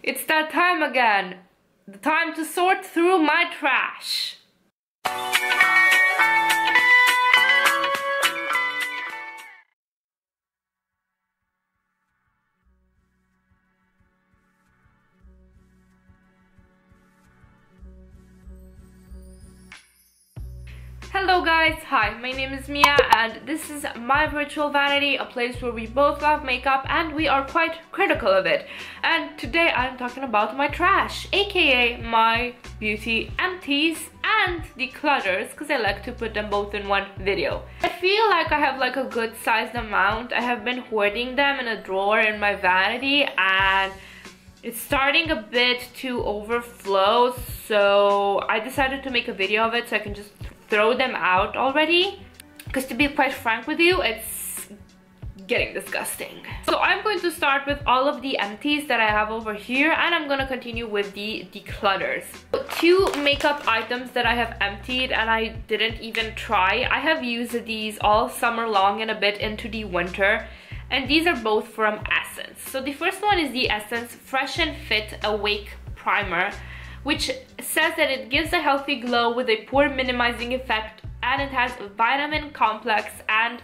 It's that time again. The time to sort through my trash. Hello guys, hi, my name is Mia and this is my virtual vanity, a place where we both love makeup and we are quite critical of it. And today I'm talking about my trash, aka my beauty empties and declutters, because I like to put them both in one video. I feel like I have like a good sized amount. I have been hoarding them in a drawer in my vanity and it's starting a bit to overflow, so I decided to make a video of it so I can just throw them out already, because to be quite frank with you, it's getting disgusting. So I'm going to start with all of the empties that I have over here, and I'm going to continue with the declutters. Two makeup items that I have emptied and I didn't even try. I have used these all summer long and a bit into the winter, and these are both from Essence. So the first one is the Essence Fresh and Fit Awake Primer, which says that it gives a healthy glow with a pore minimizing effect, and it has vitamin complex and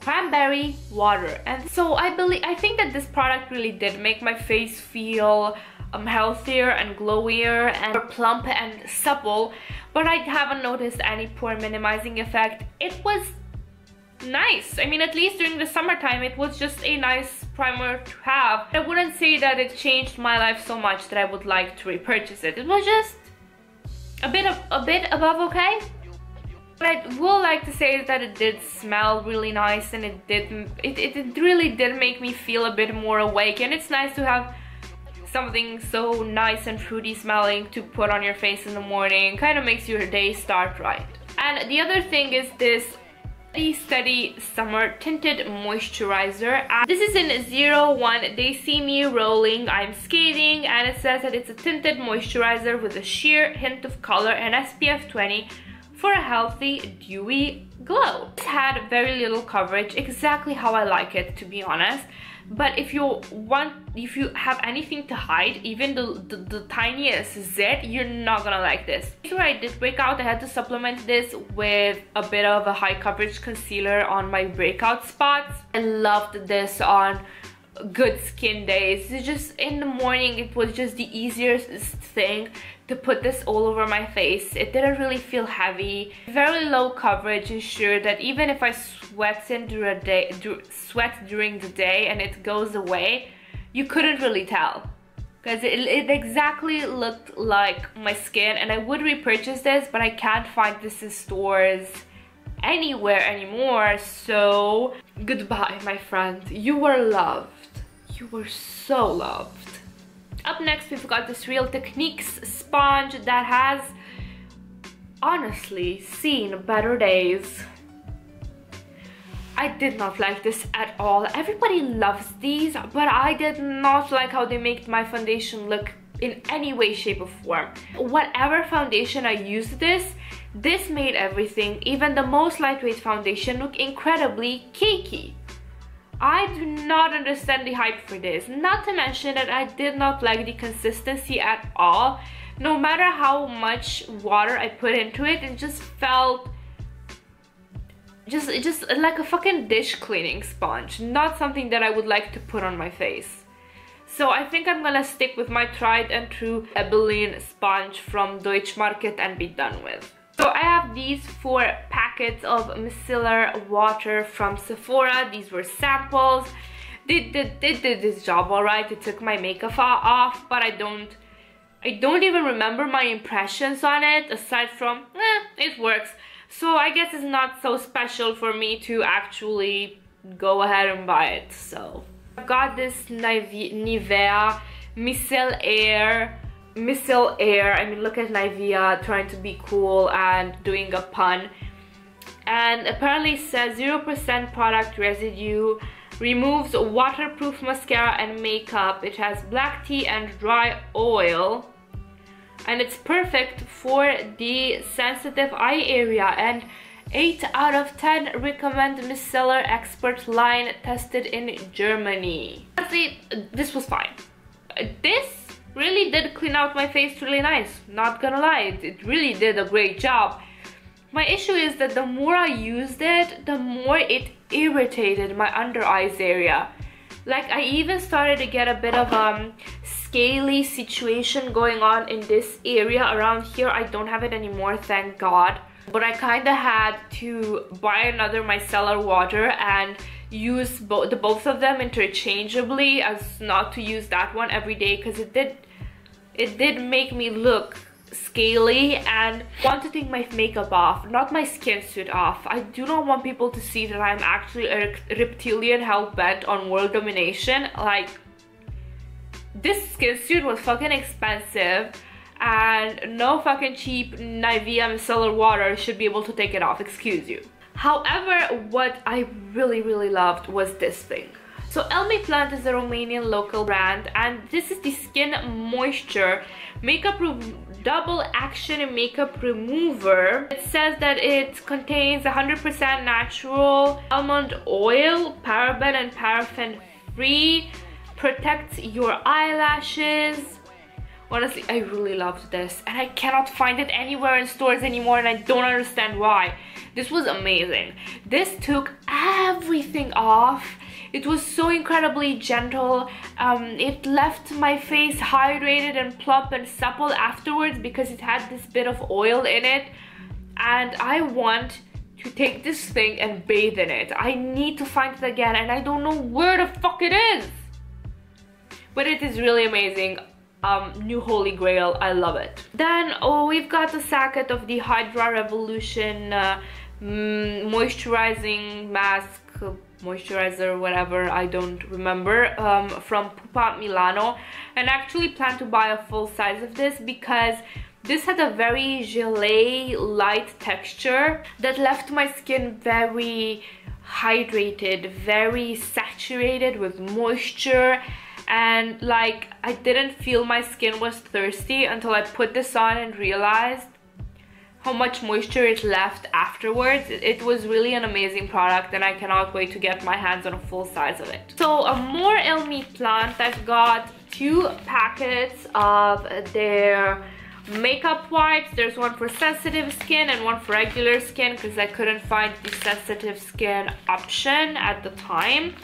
cranberry water. And so I think that this product really did make my face feel healthier and glowier and more plump and supple, but I haven't noticed any pore minimizing effect. It was nice. I mean, at least during the summertime it was just a nice primer to have. I wouldn't say that it changed my life so much that I would like to repurchase it. It was just a bit above okay. What I will like to say is that it did smell really nice, and it really did make me feel a bit more awake, and it's nice to have something so nice and fruity smelling to put on your face in the morning. Kind of makes your day start right. And the other thing is this Steady Summer Tinted Moisturizer. This is in 01 They See Me Rolling, I'm Skating, and it says that it's a tinted moisturizer with a sheer hint of color and SPF 20 for a healthy, dewy glow. It had very little coverage, exactly how I like it, to be honest. But if you have anything to hide, even the tiniest zit, you're not gonna like this. Before I did break out, I had to supplement this with a bit of a high coverage concealer on my breakout spots. I loved this on good skin days. It's just in the morning, it was just the easiest thing to put this all over my face. It didn't really feel heavy. Very low coverage ensured that even if I sweat during the day and it goes away, you couldn't really tell, because it exactly looked like my skin. And I would repurchase this, but I can't find this in stores anywhere anymore. So goodbye, my friend. You were loved. You were so loved. Up next, we've got this Real Techniques sponge that has honestly seen better days. I did not like this at all. Everybody loves these, but I did not like how they make my foundation look in any way, shape or form. Whatever foundation I used, this made everything, even the most lightweight foundation, look incredibly cakey. I do not understand the hype for this. Not to mention that I did not like the consistency at all. No matter how much water I put into it, it just felt just like a fucking dish cleaning sponge. Not something that I would like to put on my face. So I think I'm gonna stick with my tried and true Avene sponge from Deutschmarket and be done with. So I have these 4 packets of micellar water from Sephora. These were samples. They did this job alright. It took my makeup off, but I don't even remember my impressions on it, aside from, it works. So I guess it's not so special for me to actually go ahead and buy it. So I've got this Nivea MicellAIR. I mean, look at Nivea trying to be cool and doing a pun. And apparently it says 0% product residue, removes waterproof mascara and makeup. It has black tea and dry oil, and it's perfect for the sensitive eye area. And 8 out of 10 recommend micellar expert line, tested in Germany. Honestly, this was fine. This really did clean out my face really nice. Not gonna lie, it really did a great job. My issue is that the more I used it, the more it irritated my under eyes area. Like, I even started to get a bit of scaly situation going on in this area around here. I don't have it anymore, thank God. But I kind of had to buy another micellar water and use both of them interchangeably, as not to use that one every day, because it did make me look scaly and want to take my makeup off, not my skin suit off. I do not want people to see that I'm actually a reptilian hell-bent on world domination. Like, this skin suit was fucking expensive, and no fucking cheap Nivea micellar water should be able to take it off, excuse you. However, what I really loved was this thing. So Elmiplant is a Romanian local brand, and this is the Skin Moisture Double Action Makeup Remover. It says that it contains 100% natural almond oil, paraben and paraffin free, protects your eyelashes. Honestly, I really loved this, and I cannot find it anywhere in stores anymore, and I don't understand why. This was amazing. This took everything off. It was so incredibly gentle. It left my face hydrated and plump and supple afterwards because it had this bit of oil in it, and I want to take this thing and bathe in it. I need to find it again, and I don't know where the fuck it is. But it is really amazing. New holy grail, I love it. Then we've got the sacket of the HydraRevolution moisturizing mask, moisturizer, whatever, I don't remember, from Pupa Milano, and I actually plan to buy a full size of this because this had a very gelée light texture that left my skin very hydrated, very saturated with moisture, and like, I didn't feel my skin was thirsty until I put this on and realized how much moisture it left afterwards. It was really an amazing product, and I cannot wait to get my hands on a full size of it. So more Elmiplant. I've got 2 packets of their makeup wipes. There's one for sensitive skin and one for regular skin because I couldn't find the sensitive skin option at the time.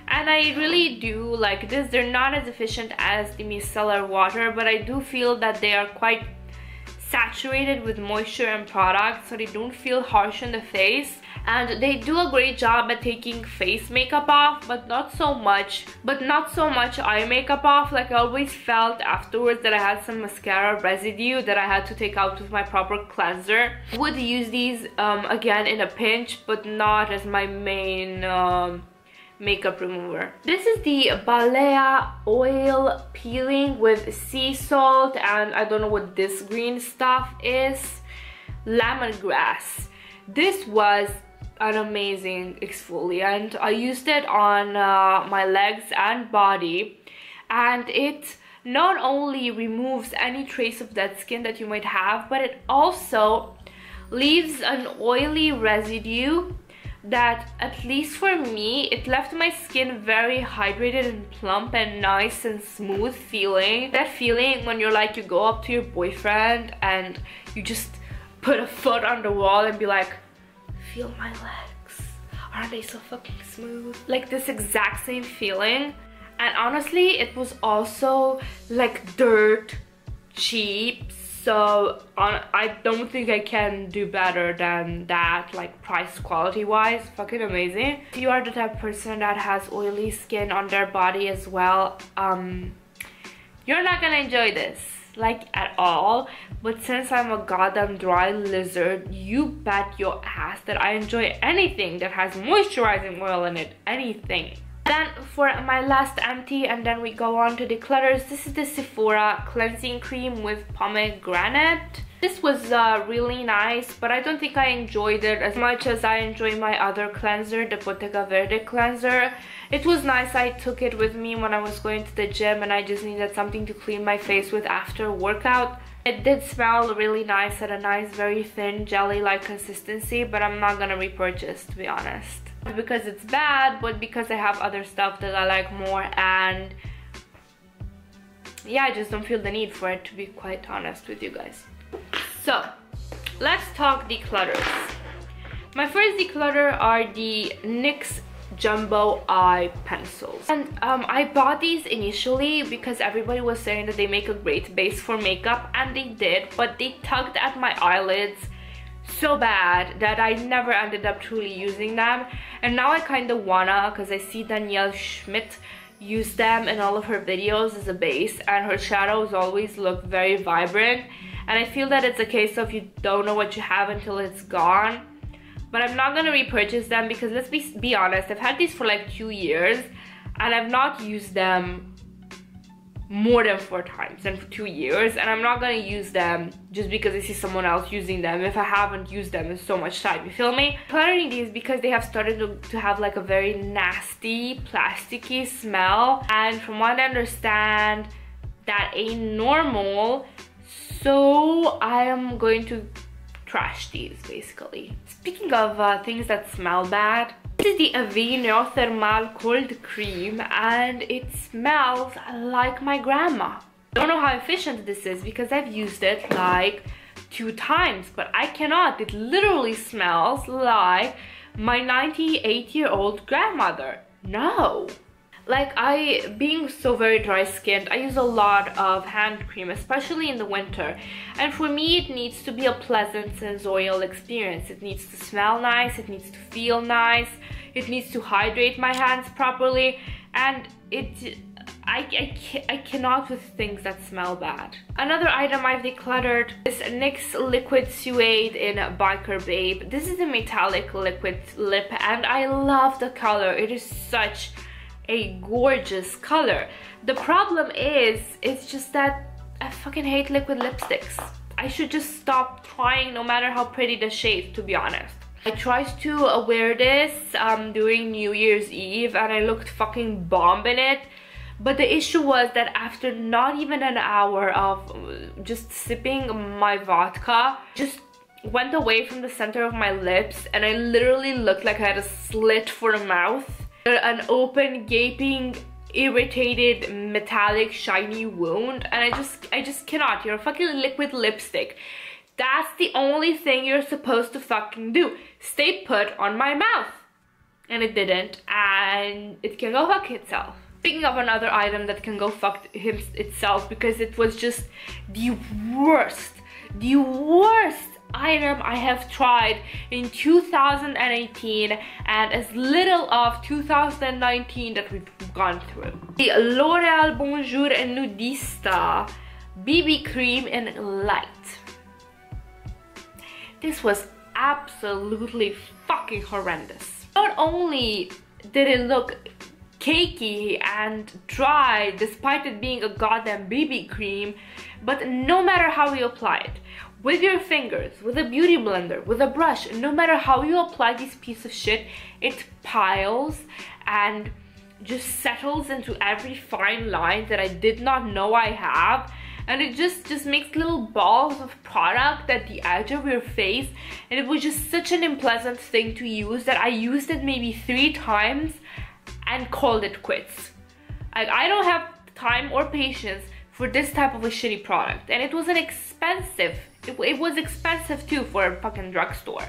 And I really do like this. They're not as efficient as the micellar water, but I do feel that they are quite saturated with moisture and product, so they don't feel harsh on the face, and they do a great job at taking face makeup off, but not so much eye makeup off. Like, I always felt afterwards that I had some mascara residue that I had to take out with my proper cleanser. I would use these again in a pinch, but not as my main makeup remover. This is the Balea oil peeling with sea salt, and I don't know what this green stuff is. Lemongrass. This was an amazing exfoliant. I used it on my legs and body, and it not only removes any trace of dead skin that you might have, but it also leaves an oily residue that, at least for me, it left my skin very hydrated and plump and nice and smooth feeling. That feeling when you're like, you go up to your boyfriend and you just put a foot on the wall and be like, feel my legs, aren't they so fucking smooth? Like, this exact same feeling. And honestly, it was also like dirt cheap, so I don't think I can do better than that, like price quality wise. Fucking amazing. If you are the type of person that has oily skin on their body as well, you're not gonna enjoy this, like, at all. But since I'm a goddamn dry lizard, you bet your ass that I enjoy anything that has moisturizing oil in it. Anything. Then for my last empty, and then we go on to Declutters, this is the Sephora cleansing cream with pomegranate. This was really nice, but I don't think I enjoyed it as much as I enjoy my other cleanser, the Bottega Verde cleanser. It was nice. I took it with me when I was going to the gym and I just needed something to clean my face with after workout. It did smell really nice, had a nice very thin jelly-like consistency, but I'm not gonna repurchase, to be honest. Because it's bad, but because I have other stuff that I like more, and yeah, I just don't feel the need for it, to be quite honest with you guys. So let's talk declutters. My first declutter are the NYX Jumbo Eye pencils, and I bought these initially because everybody was saying that they make a great base for makeup, and they did, but they tugged at my eyelids so bad that I never ended up truly using them. And now I kind of wanna, because I see Danielle Schmidt use them in all of her videos as a base, and her shadows always look very vibrant, and I feel that it's a case of you don't know what you have until it's gone. But I'm not gonna repurchase them because let's be honest, I've had these for like 2 years and I've not used them more than 4 times in 2 years, and I'm not gonna use them just because I see someone else using them if I haven't used them in so much time, you feel me? Decluttering these because they have started to have like a very nasty, plasticky smell, and from what I understand, that ain't normal, so I am going to trash these basically. Speaking of things that smell bad, this is the Avene NeoThermale Cold Cream, and it smells like my grandma. I don't know how efficient this is because I've used it like 2 times, but I cannot. It literally smells like my 98-year-old grandmother. No. Like, being so very dry skinned, I use a lot of hand cream, especially in the winter. And for me, it needs to be a pleasant sensorial experience. It needs to smell nice, it needs to feel nice, it needs to hydrate my hands properly, and I cannot with things that smell bad. Another item I've decluttered is NYX Liquid Suede in Biker Babe. This is a metallic liquid lip, and I love the color. It is such a gorgeous color. The problem is, it's just that I fucking hate liquid lipsticks. I should just stop trying no matter how pretty the shade, to be honest. I tried to wear this during New Year's Eve and I looked fucking bomb in it, but the issue was that after not even an hour of just sipping my vodka, just went away from the center of my lips, and I literally looked like I had a slit for a mouth, an open, gaping, irritated, metallic, shiny wound, and I just cannot. You're a fucking liquid lipstick. That's the only thing you're supposed to fucking do. Stay put on my mouth. And it didn't, and it can go fuck itself. Speaking of another item that can go fuck itself, because it was just the worst item I have tried in 2018 and as little of 2019 that we've gone through. The L'Oreal Bonjour Nudista BB Cream in Light. This was absolutely fucking horrendous. Not only did it look cakey and dry despite it being a goddamn BB cream, but no matter how you apply it, with your fingers, with a beauty blender, with a brush, no matter how you apply this piece of shit, it piles and just settles into every fine line that I did not know I have, and it just makes little balls of product at the edge of your face, and it was just such an unpleasant thing to use that I used it maybe 3 times and called it quits. I don't have time or patience for this type of a shitty product, and it wasn't expensive. It was expensive too for a fucking drugstore.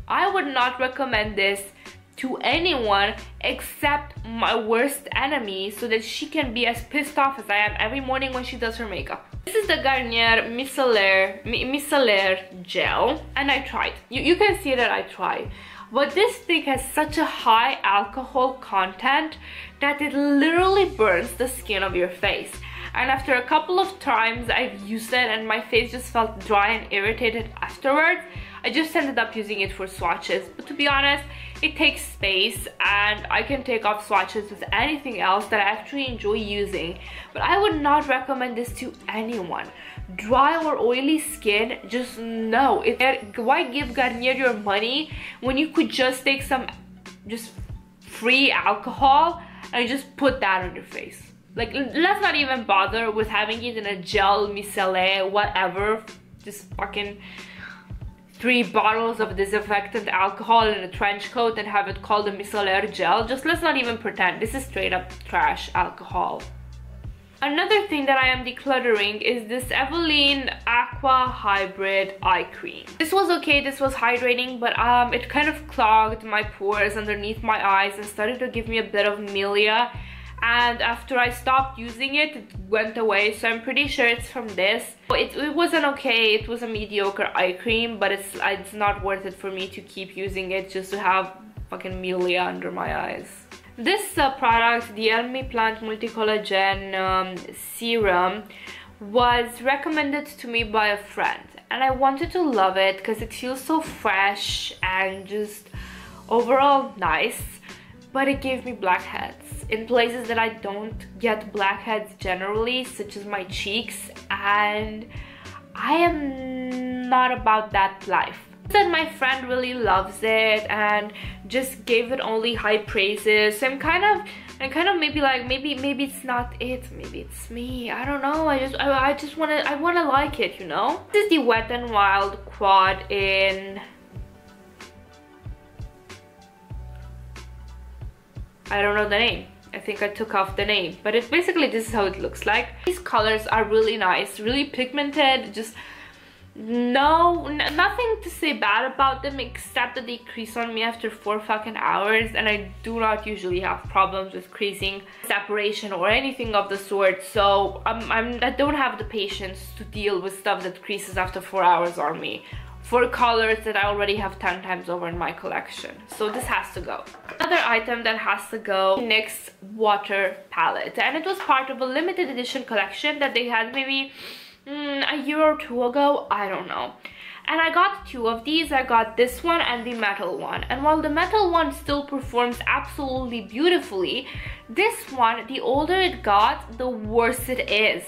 I would not recommend this to anyone except my worst enemy, so that she can be as pissed off as I am every morning when she does her makeup. This is the Garnier micellar gel, and I tried. You can see that I tried. But this thing has such a high alcohol content that it literally burns the skin of your face. And after a couple of times I've used it and my face just felt dry and irritated afterwards, I just ended up using it for swatches. But to be honest, it takes space and I can take off swatches with anything else that I actually enjoy using. But I would not recommend this to anyone. Dry or oily skin, just no. Why give Garnier your money when you could just take some just free alcohol and just put that on your face? Like, let's not even bother with having it in a gel, micellar, whatever. Just fucking 3 bottles of disinfectant alcohol in a trench coat and have it called a micellar gel. Just let's not even pretend. This is straight up trash alcohol. Another thing that I am decluttering is this Avene Aqua Hybrid Eye Cream. This was okay, this was hydrating, but it kind of clogged my pores underneath my eyes and started to give me a bit of milia. And after I stopped using it, it went away, so I'm pretty sure it's from this. It wasn't okay, it was a mediocre eye cream, but it's not worth it for me to keep using it just to have fucking milia under my eyes. This product, the Elmiplant Multi-Collagen Serum, was recommended to me by a friend, and I wanted to love it because it feels so fresh and just overall nice, but it gave me blackheads in places that I don't get blackheads generally, such as my cheeks, and I am not about that life. That my friend really loves it and just gave it only high praises, so I'm kind of maybe like maybe it's not it, maybe it's me, I don't know. I wanna like it, you know. This is the Wet n Wild Quad in, I don't know the name. I think I took off the name, but it's basically, this is how it looks like. These colors are really nice, really pigmented, just nothing to say bad about them except that they crease on me after 4 fucking hours, and I do not usually have problems with creasing, separation, or anything of the sort, so I don't have the patience to deal with stuff that creases after 4 hours on me for colors that I already have 10 times over in my collection. So this has to go. Another item that has to go, NYX Water Palette, and it was part of a limited edition collection that they had maybe a year or two ago, I don't know. And I got 2 of these. I got this one and the metal one, and while the metal one still performs absolutely beautifully, this one, the older it got, the worse it is.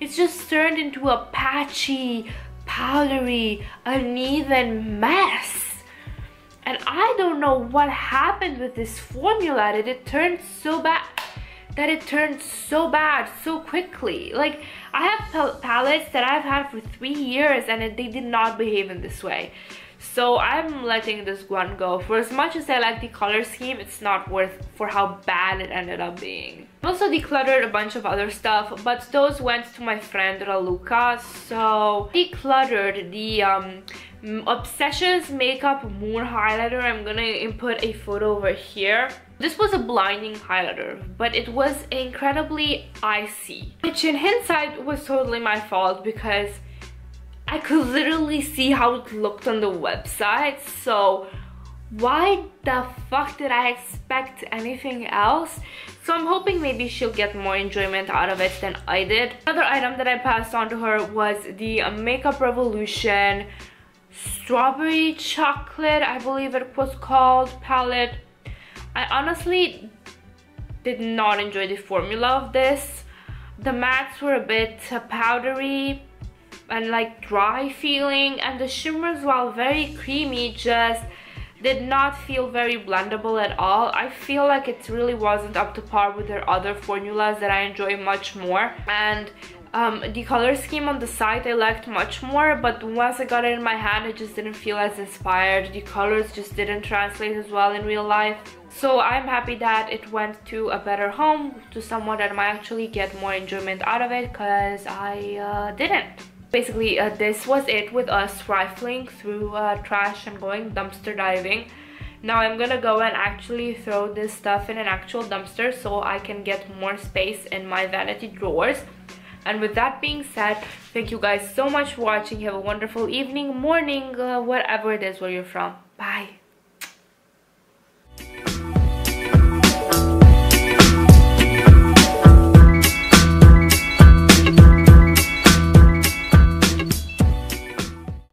It's just turned into a patchy, powdery, uneven mess, and I don't know what happened with this formula that it turned so bad so quickly. Like, I have palettes that I've had for 3 years and they did not behave in this way, so I'm letting this one go. For as much as I like the color scheme, it's not worth for how bad it ended up being. I also decluttered a bunch of other stuff, but those went to my friend Raluca. So decluttered the Obsessions Makeup Moon Highlighter. I'm gonna input a photo over here. This was a blinding highlighter, but it was incredibly icy, which in hindsight was totally my fault because I could literally see how it looked on the website, so why the fuck did I expect anything else? So I'm hoping maybe she'll get more enjoyment out of it than I did. Another item that I passed on to her was the Makeup Revolution Strawberry Chocolate, I believe it was called, palette. I honestly did not enjoy the formula of this. The mattes were a bit powdery and like dry feeling, and the shimmers, while very creamy, just did not feel very blendable at all. I feel like it really wasn't up to par with their other formulas that I enjoy much more, and the color scheme on the site I liked much more, but once I got it in my hand, it just didn't feel as inspired. The colors just didn't translate as well in real life. So I'm happy that it went to a better home, to someone that might actually get more enjoyment out of it, because I didn't. Basically, this was it with us rifling through trash and going dumpster diving. Now I'm gonna go and actually throw this stuff in an actual dumpster so I can get more space in my vanity drawers. And with that being said, thank you guys so much for watching. Have a wonderful evening, morning, whatever it is where you're from. Bye.